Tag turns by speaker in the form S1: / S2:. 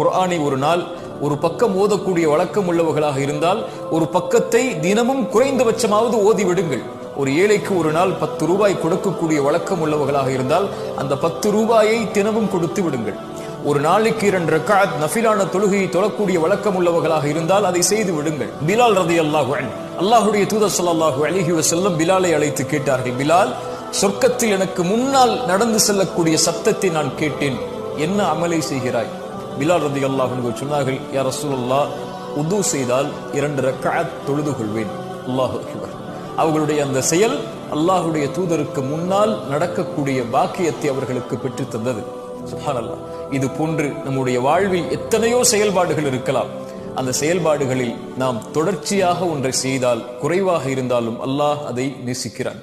S1: குர்ஆனை ஒரு நாள் ஒரு பக்கம் ஓதக்கூடிய வழக்கம் உள்ளவர்களாக இருந்தால் ஒரு பக்கத்தை தினமும் குறைந்தபட்சமாவது ஓதி விடுங்கள். ஒரு ஏழைக்கு ஒரு நாள் 10 ரூபாய் கொடுக்கக்கூடிய வழக்கம் உள்ளவர்களாக இருந்தால் அந்த 10 ரூபாயை தினமும் கொடுத்து விடுங்கள். ஒரு நாளைக்கு 2 ரக்அத் நஃபிலான தொழுகையை தொழக்கூடிய வழக்கம் உள்ளவர்களாக இருந்தால் அதை செய்து விடுங்கள். பிலால் ரலியல்லாஹு அன்ஹு, அல்லாஹ்வுடைய தூதர் ஸல்லல்லாஹு அலைஹி வஸல்லம் பிலாலை அழைத்து கேட்டார்கள், பிலால், சொர்க்கத்தில் எனக்கு முன்னால் நடந்து செல்லக்கூடிய சத்தத்தை நான் கேட்டேன், என்ன அமலை செய்கிறாய்? பிலால் ரலியல்லாஹு அன்ஹு சொன்னார்கள், யா ரசூலல்லாஹ், உது செய்தால் 2 ரக்அத் தொழுது கொள்வேன். அல்லாஹு அக்பர். அவர்களுடைய அந்த செயல் அல்லாஹ்வுடைய தூதருக்கு முன்னால் நடக்கக்கூடிய பாக்கியத்தை அவர்களுக்கு பெற்று தந்தது. சுப்ஹானல்லாஹ். இது போன்று நம்முடைய வாழ்வில் எத்தனையோ செயல்பாடுகள் இருக்கலாம். அந்த செயல்பாடுகளில் நாம் தொடர்ச்சியாக ஒன்றை செய்தால் குறைவாக இருந்தாலும் அல்லாஹ் அதை நேசிக்கிறான்.